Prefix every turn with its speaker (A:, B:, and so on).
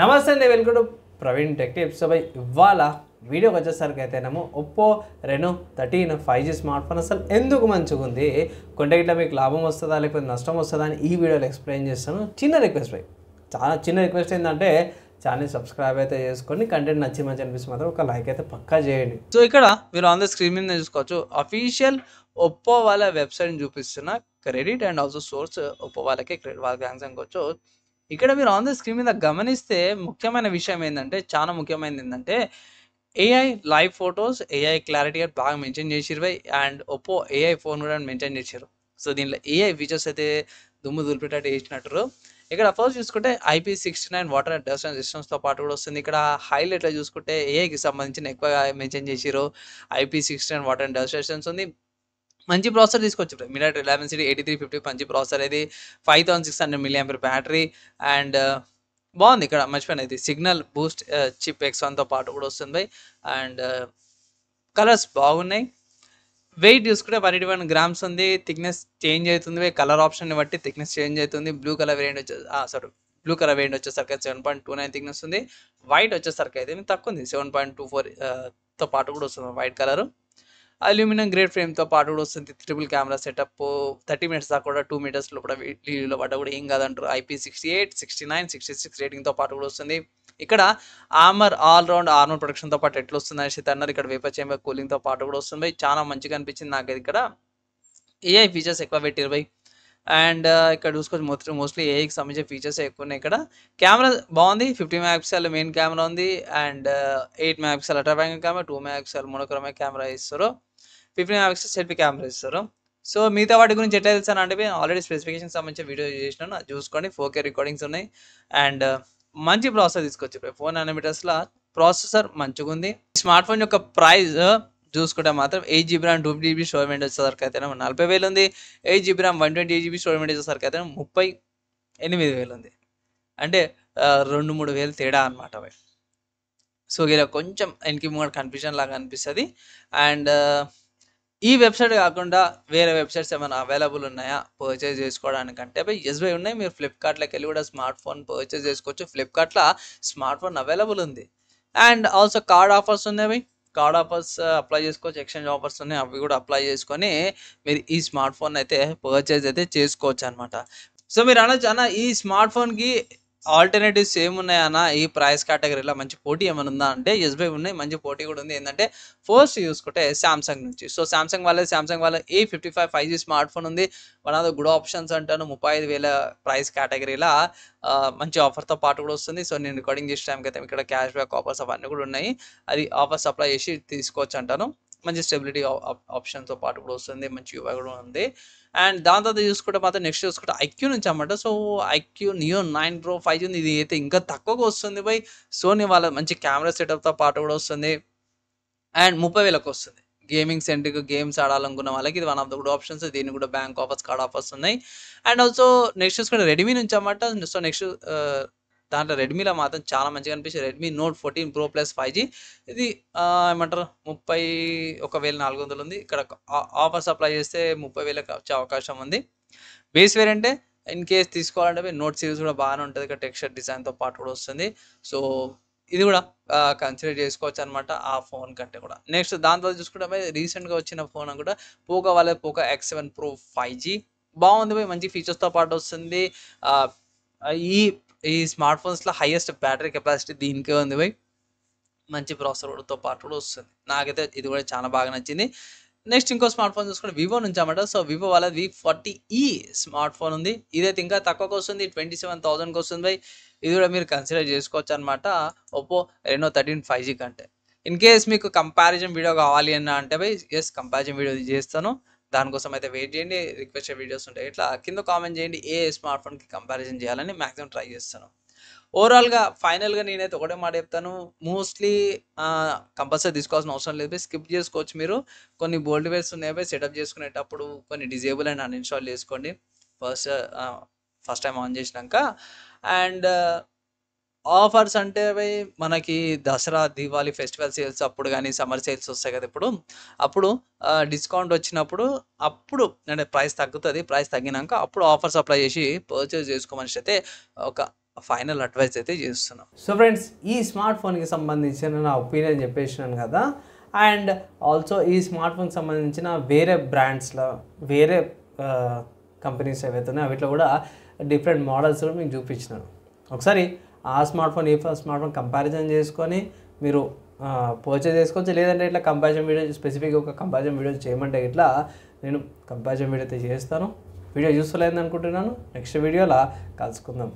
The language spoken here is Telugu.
A: నమస్తే అండి, welcome to Praveen tech tips. ఇవాళ వీడియోకి వచ్చేసరికి అయితేనేమో Oppo Reno 13 5G smart phone అసలు ఎందుకు మంచిగా ఉంది, కొంటే ఇట్లా మీకు లాభం వస్తుందా లేకపోతే నష్టం వస్తుందా అని ఈ వీడియోలో ఎక్స్ప్లెయిన్ చేస్తాను. చిన్న రిక్వెస్ట్ చాలా చిన్న రిక్వెస్ట్ ఏంటంటే ఛానల్ సబ్స్క్రైబ్ అయితే చేసుకొని కంటెంట్ మంచి అనిపిస్తే మాత్రం ఒక లైక్ అయితే పక్కా చేయండి.
B: సో ఇక్కడ మీరు ఆన్ ద స్క్రీన్ మీద చూసుకోవచ్చు, అఫీషియల్ ఒప్పో వాళ్ళ వెబ్సైట్ని చూపిస్తున్న credit and also source Oppo వాళ్ళకి క్రెడిట్ వాళ్ళకి థ్యాంక్స్ అనుకోవచ్చు. ఇక్కడ మీరు ఆన్ ద స్క్రీన్ మీద గమనిస్తే ముఖ్యమైన విషయం ఏంటంటే, చాలా ముఖ్యమైనది ఏంటంటే AI live photos, AI clarity బాగా మెన్షన్ చేసిరు అండ్ ఒప్పో ఏఐ ఫోన్ కూడా మెన్షన్ చేశారు. సో దీంట్లో ఏఐ ఫీచర్స్ అయితే దుమ్ము దులిపేటట్టు వేసినట్టు. ఇక్కడ ఫస్ట్ చూసుకుంటే IP69 వాటర్ అండ్ డస్ట్ రెసిస్టెన్స్తో పాటు కూడా వస్తుంది. ఇక్కడ హైలైట్లో చూసుకుంటే ఏఐకి సంబంధించిన ఎక్కువగా మెన్షన్ చేసిరు. IP69 water and dust resistance ఉంది. మంచి ప్రాసెసర్ తీసుకొచ్చారు. మీడియాటెక్ Dimensity 8350 మంచి ప్రాసెసర్, ఇది 5600 mAh బ్యాటరీ అండ్ బాగుంది. ఇక్కడ మర్చిపోయిన ఇది సిగ్నల్ బూస్ట్ చిప్ X1తో పాటు కూడా వస్తుంది అండ్ కలర్స్ బాగున్నాయి. వెయిట్ చూసుకుంటే 181 grams ఉంది. థిక్నెస్ చేంజ్ అవుతుంది, కలర్ ఆప్షన్ బట్టి థిక్నెస్ చేంజ్ అవుతుంది. బ్లూ కలర్ వేరియంట్ వచ్చేసరికి 7.29 థిక్నెస్ ఉంది. వైట్ వచ్చేసరికి అయితే తక్కువ ఉంది, 7.24 తో పాటు కూడా వస్తుంది వైట్ కలర్. అల్యూమినియం గ్రేడ్ ఫ్రేమ్తో పాటు కూడా వస్తుంది. ట్రిపుల్ కెమెరా సెటప్, 30 minutes దాకా కూడా 2 meters లోపల వీడియోలో పడ్డ కూడా ఏం కాదంటారు. IP68, 69, 66 రేటింగ్తో పాటు కూడా వస్తుంది. ఇక్కడ ఆల్ రౌండ్ ప్రొడక్షన్తో పాటు ఎట్లా వస్తుంది అనేసి అన్నారు. ఇక్కడ వేపర్ చేంబర్ కూలింగ్తో పాటు కూడా వస్తుంది. చాలా మంచిగా అనిపించింది నాకు. ఇక్కడ ఏఐ ఫీచర్స్ ఎక్కువ పెట్టారు బై. అండ్ ఇక్కడ చూసుకోవచ్చు మోస్ట్లీ ఏఐకి సంబంధించిన ఫీచర్స్ ఎక్కువ ఉన్నాయి. ఇక్కడ కెమెరా బాగుంది, 50 MP మెయిన్ కెమెరా ఉంది and 8 MP ultra wide camera, 2 MP monochromatic camera ఇస్తారు, 15 MP సెల్ఫీ కెమెరా ఇస్తారు. సో మిగతా వాటి గురించి ఎట్లా తెలుసాను అంటే ఆల్రెడీ స్పెసిఫికేషన్ సంబంధించిన వీడియో చేసినాను, అది చూసుకోండి. 4K రికార్డింగ్స్ ఉన్నాయి అండ్ మంచి ప్రాసెసర్ తీసుకొచ్చారు. 4 nanometers ప్రాసెసర్ మంచిగా ఉంది. స్మార్ట్ ఫోన్ యొక్క ప్రైస్ చూసుకుంటే మాత్రం 8GB RAM 2GB స్టోరేజ్ వచ్చేసరికి అయితే 40,000 ఉంది. 8GB RAM 128GB స్టోరేజ్ వచ్చేసరికి అయితే 38,000 ఉంది. అంటే 2-3 వేలు తేడా అనమాట. సో ఇలా కొంచెం ఎన్కి మూడు కన్ఫ్యూజన్ లాగా అనిపిస్తుంది. అండ్ ఈ వెబ్సైట్ కాకుండా వేరే వెబ్సైట్స్ ఏమైనా అవైలబుల్ ఉన్నాయా పర్చేజ్ చేసుకోవడానికంటే ఎస్బై ఉన్నాయి. మీరు ఫ్లిప్కార్ట్లోకి వెళ్ళి కూడా స్మార్ట్ ఫోన్ పర్చేజ్ చేసుకోవచ్చు. ఫ్లిప్కార్ట్లో స్మార్ట్ ఫోన్ అవైలబుల్ ఉంది అండ్ ఆల్సో కార్డ్ ఆఫర్స్ ఉన్నాయి. కార్డ్ ఆఫర్స్ అప్లై చేసుకోవచ్చు, ఎక్స్చేంజ్ ఆఫర్స్ ఉన్నాయి, అవి కూడా అప్లై చేసుకొని మీరు ఈ స్మార్ట్ ఫోన్ అయితే పర్చేజ్ అయితే చేసుకోవచ్చు అనమాట. సో మీరు అనొచ్చు అన్న, ఈ స్మార్ట్ ఫోన్కి ఆల్టర్నేటివ్స్ ఏమున్నాయన్న, ఈ ప్రైస్ కేటగిరీలో మంచి పోటీ ఏమైనా ఉందా అంటే ఎస్బై ఉన్నాయి, మంచి పోటీ కూడా ఉంది. ఏంటంటే ఫస్ట్ చూసుకుంటే సామ్సంగ్ నుంచి. సో సామ్సంగ్ వాళ్ళ A55 5G స్మార్ట్ ఫోన్ ఉంది. One of the good options అంటాను. 35,000 ప్రైస్ కేటగిరీలో మంచి ఆఫర్తో పాటు కూడా వస్తుంది. సో నేను రికార్డింగ్ చేసే టైంకి అయితే ఇక్కడ క్యాష్ బ్యాక్ ఆఫర్స్ అవన్నీ కూడా ఉన్నాయి. అది ఆఫర్స్ అప్లై చేసి తీసుకోవచ్చు అంటాను. మంచి స్టెబిలిటీ ఆప్షన్తో పాటు కూడా వస్తుంది, మంచి యూఐ కూడా ఉంది. అండ్ దాని తర్వాత చూసుకుంటే మాత్రం నెక్స్ట్ చూసుకుంటే ఐక్యూ నుంచి అన్నమాట. So IQ neo 9 Pro 5G ఉంది. ఇది అయితే ఇంకా తక్కువగా వస్తుంది బై. సోనీ వాళ్ళ మంచి కెమెరా సెటప్తో పాటు కూడా వస్తుంది అండ్ 30,000కి వస్తుంది. గేమింగ్ సెంట్రిక్ గేమ్స్ ఆడాలనుకున్న వాళ్ళకి ఇది one of the good options. దీనికి కూడా బ్యాంక్ ఆఫర్స్, కార్డ్ ఆఫర్స్ ఉన్నాయి. అండ్ ఆల్సో నెక్స్ట్ చూసుకుంటే రెడ్మీ నుంచి అన్నమాట. సో నెక్స్ట్ దాంట్లో రెడ్మీలో మాత్రం చాలా మంచిగా అనిపిస్తుంది. Redmi Note 14 Pro Plus 5G ఇది ఏమంటారు 31,400 ఉంది. ఇక్కడ ఆఫర్స్ అప్లై చేస్తే 30,000కి వచ్చే అవకాశం ఉంది. బేస్ వేరియంటే ఇన్ కేస్ తీసుకోవాలంటే నోట్ సిరీస్ కూడా బాగానే ఉంటుంది. ఇక్కడ టెక్స్చర్ డిజైన్తో పాటు కూడా వస్తుంది. సో ఇది కూడా కన్సిడర్ చేసుకోవచ్చు అనమాట ఆ ఫోన్ కంటే కూడా. నెక్స్ట్ దాంతో చూసుకుంటే రీసెంట్గా వచ్చిన ఫోన్ కూడా పోకో వాళ్ళ పోకో X7 Pro 5G బాగుంది బై. మంచి ఫీచర్స్తో పాటు వస్తుంది. ఈ ఈ స్మార్ట్ ఫోన్స్లో హైయెస్ట్ బ్యాటరీ కెపాసిటీ దీనికే ఉంది బై. మంచి ప్రాసెసర్తో పాటు కూడా వస్తుంది. నాకైతే ఇది కూడా చాలా బాగా నచ్చింది. నెక్స్ట్ ఇంకో స్మార్ట్ ఫోన్ చూసుకుంటే వివో నుంచి అన్నమాట. సో వివో వాళ్ళ V40e స్మార్ట్ ఫోన్ ఉంది. ఇదైతే ఇంకా తక్కువకి వస్తుంది, 27,000కి వస్తుంది బై. ఇది కూడా మీరు కన్సిడర్ చేసుకోవచ్చు అనమాట ఒప్పో రెనో 13 5G కంటే. ఇన్ కేస్ మీకు కంపారిజన్ వీడియో కావాలి అన్న అంటే బై ఎస్ కంపారిజన్ వీడియో చేస్తాను. దానికోసం అయితే వెయిట్ చేయండి. రిక్వెస్టెడ్ వీడియోస్ ఉంటాయి, ఇట్లా కింద కామెంట్ చేయండి ఏ స్మార్ట్ ఫోన్కి కంపారిజన్ చేయాలని. మ్యాక్సిమం ట్రై చేస్తాను. ఓవరాల్గా ఫైనల్గా నేనైతే ఒకటే మాట చెప్తాను, మోస్ట్లీ కంపల్సరీ తీసుకోవాల్సిన అవసరం లేదు, స్కిప్ చేసుకోవచ్చు. మీరు కొన్ని బోల్డ్ వేర్స్ ఉన్నాయి సెటప్ చేసుకునేటప్పుడు కొన్ని డిజేబుల్ అండ్ అన్ఇన్స్టాల్ చేసుకోండి ఫస్ట్ టైం ఆన్ చేసినాక. అండ్ ఆఫర్స్ అంటే మనకి దసరా, దీపావళి ఫెస్టివల్ సేల్స్ అప్పుడు కానీ సమ్మర్ సేల్స్ వస్తాయి కదా, అప్పుడు డిస్కౌంట్ వచ్చినప్పుడు అప్పుడు అంటే ప్రైస్ తగ్గుతుంది. ప్రైస్ తగ్గినాక అప్పుడు ఆఫర్స్ అప్లై చేసి పర్చేస్ చేసుకోమని అయితే ఒక ఫైనల్ అడ్వైస్ అయితే చేస్తున్నాం.
A: సో ఫ్రెండ్స్, ఈ స్మార్ట్ ఫోన్కి సంబంధించిన నా ఒపీనియన్ చెప్పేసినాను కదా. అండ్ ఆల్సో ఈ స్మార్ట్ ఫోన్కి సంబంధించిన వేరే బ్రాండ్స్లో వేరే కంపెనీస్ ఏవైతే ఉన్నాయో వీటిలో కూడా డిఫరెంట్ మోడల్స్ కూడా మీకు చూపించినాను. ఒకసారి ఆ స్మార్ట్ ఫోన్ ఈ స్మార్ట్ ఫోన్ కంపారిజన్ చేసుకొని మీరు పర్చేజ్ చేసుకోవచ్చు. లేదంటే ఇట్లా కంపారిజన్ వీడియో స్పెసిఫిక్గా ఒక కంపారిజన్ వీడియో చేయమంటే ఇట్లా నేను కంపారిజన్ వీడియో అయితే చేస్తాను. వీడియో యూస్ఫుల్ అయింది అనుకుంటున్నాను. నెక్స్ట్ వీడియోలో కలుసుకుందాం.